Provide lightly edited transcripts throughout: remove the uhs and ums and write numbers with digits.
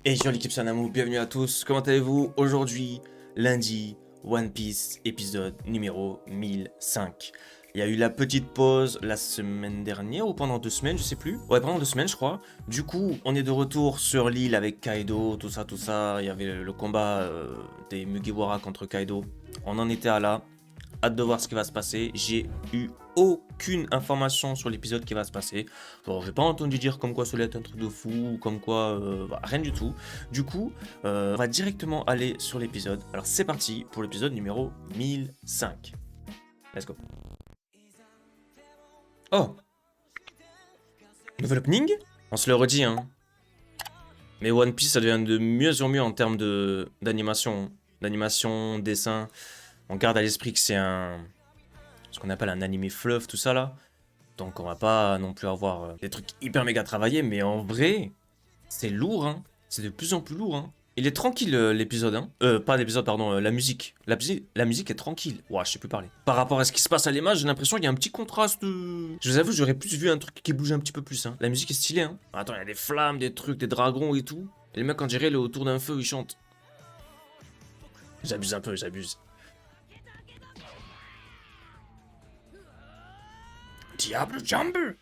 Et yo l'équipe Sanamou, bienvenue à tous, comment allez-vous? Aujourd'hui, lundi, One Piece, épisode numéro 1005. Il y a eu la petite pause la semaine dernière ou pendant 2 semaines, je sais plus. Ouais, pendant 2 semaines je crois. Du coup, on est de retour sur l'île avec Kaido, tout ça, tout ça. Il y avait le combat des Mugiwara contre Kaido. On en était à là. Hâte de voir ce qui va se passer. J'ai eu aucune information sur l'épisode qui va se passer. Bon, j'ai pas entendu dire comme quoi ça allait être un truc de fou, ou comme quoi, rien du tout. Du coup, on va directement aller sur l'épisode. Alors c'est parti pour l'épisode numéro 1005. Let's go. Oh, nouvel opening? On se le redit, hein. Mais One Piece, ça devient de mieux en mieux en termes d'animation. D'animation, dessin. On garde à l'esprit que c'est ce qu'on appelle un animé fluff, tout ça là. Donc on va pas non plus avoir des trucs hyper méga travaillés, mais en vrai, c'est lourd, hein. C'est de plus en plus lourd, hein. Il est tranquille l'épisode, hein. Pas l'épisode, pardon, la musique. La musique est tranquille. Ouah, je sais plus parler. Par rapport à ce qui se passe à l'image, j'ai l'impression qu'il y a un petit contraste. Je vous avoue, j'aurais plus vu un truc qui bouge un petit peu plus, hein. La musique est stylée, hein. Attends, il y a des flammes, des trucs, des dragons et tout. Et le mec, on dirait, il est autour d'un feu, il chante. J'abuse un peu, j'abuse. Diable Jumper!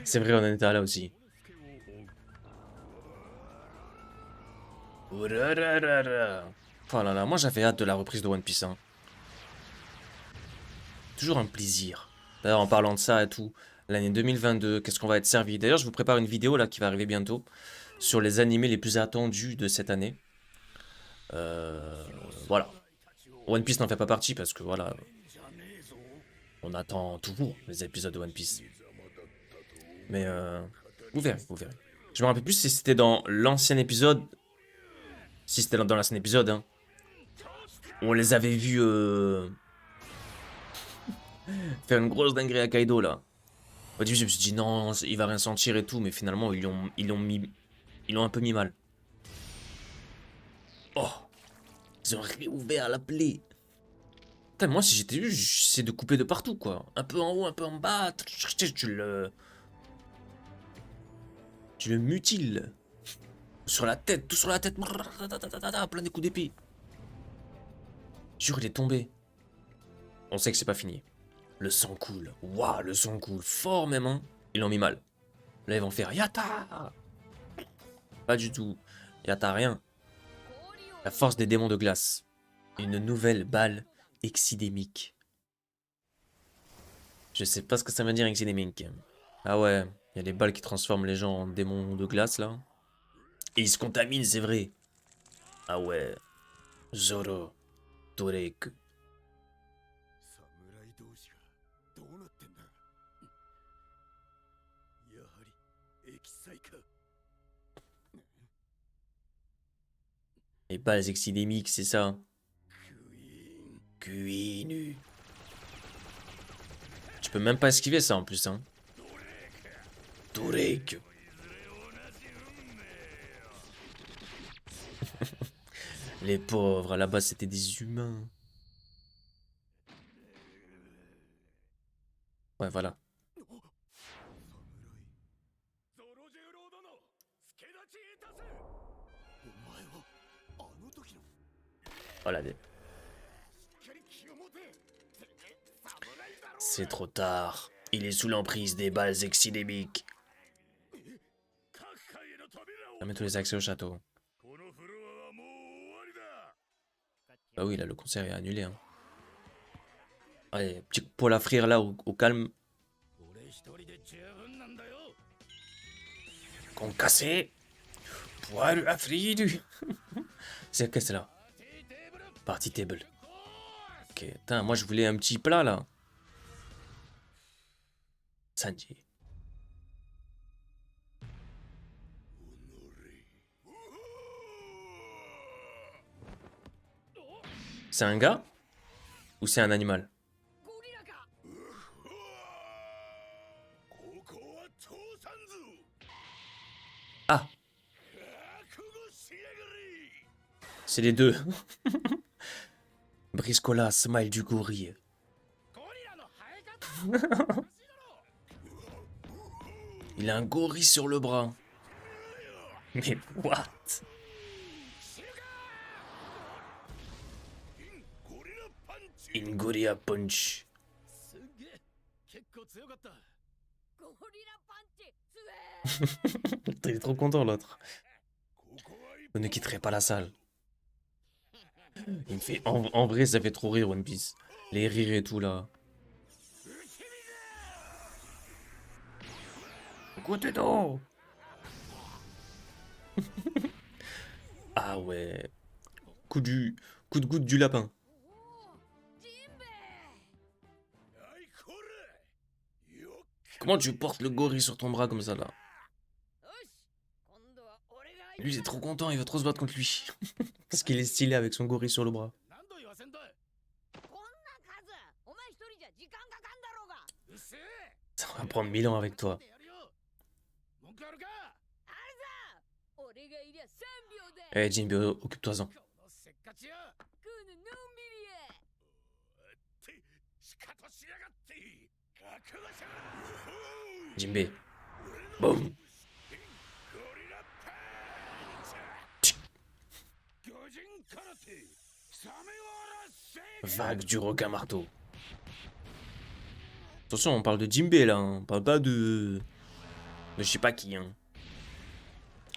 C'est vrai, on en était là aussi. Oh là là, moi j'avais hâte de la reprise de One Piece, hein. Toujours un plaisir. D'ailleurs, en parlant de ça et tout, l'année 2022, qu'est-ce qu'on va être servi? D'ailleurs, je vous prépare une vidéo là qui va arriver bientôt sur les animés les plus attendus de cette année. Voilà. One Piece n'en fait pas partie parce que voilà, on attend toujours les épisodes de One Piece. Mais vous verrez, vous verrez. Je me rappelle plus si c'était dans l'ancien épisode. Si c'était dans l'ancien épisode, hein. Où on les avait vus faire une grosse dinguerie à Kaido là. Au début, je me suis dit non, il va rien sentir et tout, mais finalement, ils l'ont un peu mis mal. Oh, ils ont réouvert la plaie. Putain, moi, si j'étais lui, j'essaie de couper de partout, quoi. Un peu en haut, un peu en bas. Tu le mutiles. Sur la tête, tout sur la tête. Plein de coups d'épée. Jure, il est tombé. On sait que c'est pas fini. Le sang coule. Waouh, le sang coule fort même, hein. Ils l'ont mis mal. Là, ils vont faire Yata. Pas du tout. Yata, rien. La force des démons de glace. Une nouvelle balle exidémique. Je sais pas ce que ça veut dire exidémique. Ah ouais, il y a les balles qui transforment les gens en démons de glace là. Et ils se contaminent, c'est vrai. Ah ouais. Zoro, Torek. Les balles exidémiques, c'est ça. Kuinu. Tu peux même pas esquiver ça en plus, hein. Torek. Les pauvres, à la base c'était des humains. Ouais, voilà. Voilà. C'est trop tard. Il est sous l'emprise des balles exidémiques. Fermez tous les accès au château. Bah oui, là, le concert est annulé, hein. Allez, petit Paul à frire là, au calme. Concassé. Poil à frire. C'est qu'est-ce là? Party table. Ok, putain, moi je voulais un petit plat là. Sanji. C'est un gars? Ou c'est un animal? Ah, c'est les deux. Briscola, smile du gorille. Il a un gorille sur le bras. Mais what? Une gorilla punch. Il est trop content l'autre. Vous ne quitterez pas la salle. Il me fait... En vrai, ça fait trop rire One Piece. Les rires et tout là. Côté d'eau. Ah ouais. Coup de goutte du lapin. Comment tu portes le gorille sur ton bras comme ça là? Lui il est trop content, il va trop se battre contre lui. Parce qu'il est stylé avec son gorille sur le bras. Ça va prendre 1000 ans avec toi. Eh Jinbe, occupe-toi-en. Jinbe. Boum. Vague du requin marteau. Attention, on parle de Jinbe là, hein. On parle pas de je sais pas qui. Hein.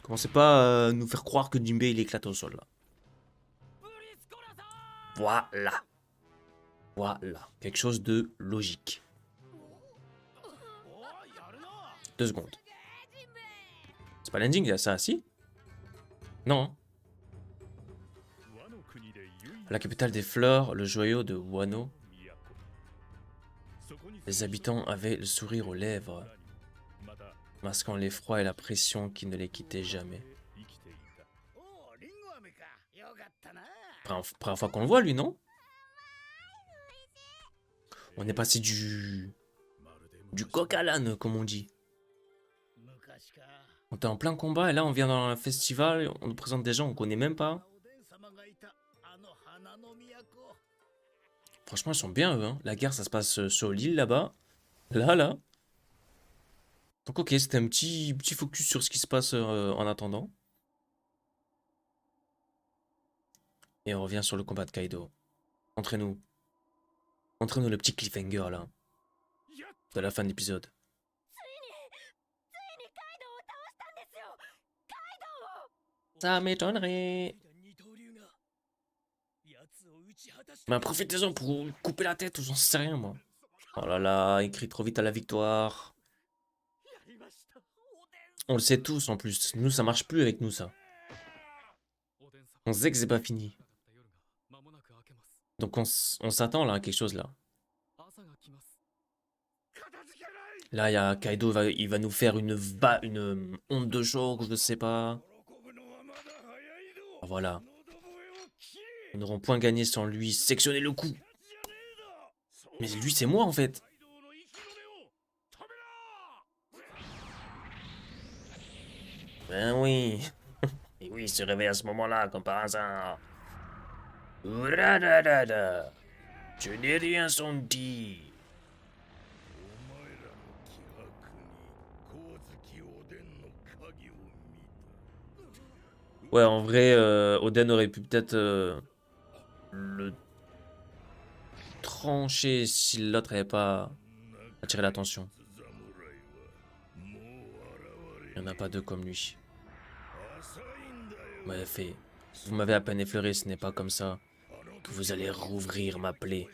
Commencez pas à nous faire croire que Jinbe il éclate au sol là. Voilà. Voilà. Quelque chose de logique. 2 secondes. C'est pas l'ending, il y a ça, si? Non. Hein. À la capitale des fleurs, le joyau de Wano. Les habitants avaient le sourire aux lèvres, masquant l'effroi et la pression qui ne les quittait jamais. Première fois qu'on le voit, lui, non? On est passé du coq à l'âne, comme on dit. On était en plein combat et là on vient dans un festival, on nous présente des gens qu'on connaît même pas. Franchement, ils sont bien eux. Hein. La guerre, ça se passe sur l'île là-bas. Là. Donc ok, c'était un petit focus sur ce qui se passe en attendant. Et on revient sur le combat de Kaido. Montrez-nous. Montrez-nous le petit cliffhanger là. De la fin de l'épisode. Ça m'étonnerait. Mais profitez-en pour couper la tête ou j'en sais rien moi. Oh là là, il crie trop vite à la victoire. On le sait tous en plus. Nous, ça marche plus avec nous ça. On sait que c'est pas fini. Donc on s'attend là à quelque chose là. Là, il y a Kaido, il va nous faire une onde de choc, je sais pas. Ah, voilà. Nous n'aurons point gagné sans lui sectionner le coup. Mais lui, c'est moi en fait. Ben oui. Et oui, il se réveille à ce moment-là, comme par hasard. Radadada. Je n'ai rien senti. Ouais, en vrai, Oden aurait pu peut-être le trancher si l'autre n'avait pas attiré l'attention. Il n'y en a pas deux comme lui. Vous m'avez à peine effleuré, ce n'est pas comme ça que vous allez rouvrir ma plaie.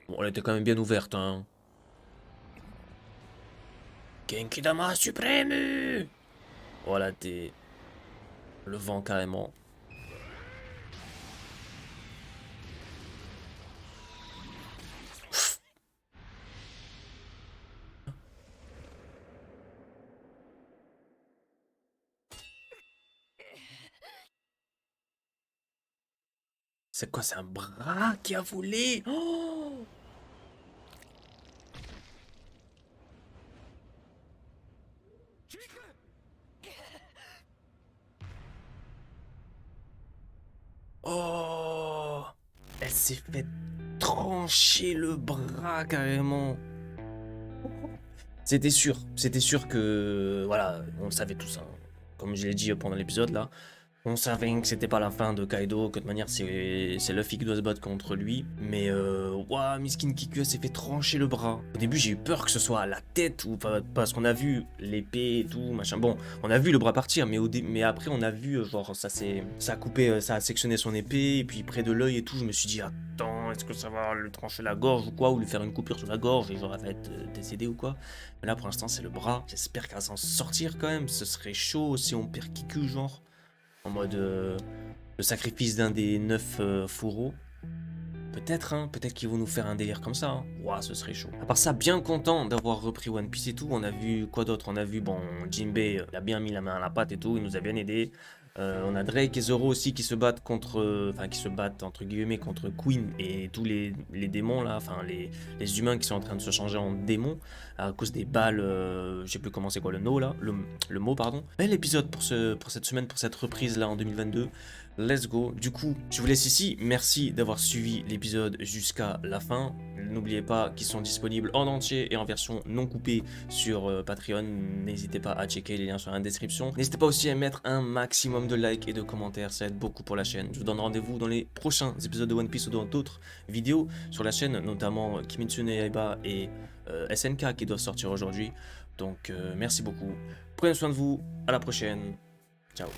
Bon, elle était quand même bien ouverte, hein. Genkidama suprême. Voilà, t'es... Le vent, carrément. C'est quoi, c'est un bras qui a volé? Oh, oh, elle s'est fait trancher le bras carrément. C'était sûr que, voilà, on le savait tous, hein. Comme je l'ai dit pendant l'épisode là, on savait que c'était pas la fin de Kaido, que de toute manière c'est Luffy qui doit se battre contre lui. Mais ouah, Miskin Kiku s'est fait trancher le bras. Au début j'ai eu peur que ce soit à la tête, ou parce qu'on a vu l'épée et tout, machin. Bon, on a vu le bras partir, mais après on a vu, genre ça a coupé, ça a sectionné son épée, et puis près de l'œil et tout, je me suis dit, attends, est-ce que ça va lui trancher la gorge ou quoi, ou lui faire une coupure sur la gorge, et genre elle va être décédée ou quoi. Mais là pour l'instant c'est le bras, j'espère qu'elle va s'en sortir quand même, ce serait chaud si on perd Kiku genre. En mode le sacrifice d'un des 9 fourreaux. Peut-être, hein, peut-être qu'ils vont nous faire un délire comme ça. Hein. Ouah, ce serait chaud. À part ça, bien content d'avoir repris One Piece et tout. On a vu quoi d'autre? On a vu, bon, Jinbei, il a bien mis la main à la pâte et tout. Il nous a bien aidé. On a Drake et Zoro aussi qui se battent contre, enfin qui se battent entre guillemets contre Queen et tous les démons là, enfin les humains qui sont en train de se changer en démons à cause des balles, je sais plus comment c'est quoi le mot là, le mot pardon. Bel épisode pour cette semaine, pour cette reprise là en 2022. Let's go. Du coup, je vous laisse ici. Merci d'avoir suivi l'épisode jusqu'à la fin. N'oubliez pas qu'ils sont disponibles en entier et en version non coupée sur Patreon. N'hésitez pas à checker les liens sur la description. N'hésitez pas aussi à mettre un maximum de likes et de commentaires. Ça aide beaucoup pour la chaîne. Je vous donne rendez-vous dans les prochains épisodes de One Piece ou dans d'autres vidéos sur la chaîne, notamment Kimetsu no Yaiba et SNK qui doivent sortir aujourd'hui. Donc merci beaucoup. Prenez soin de vous. À la prochaine. Ciao.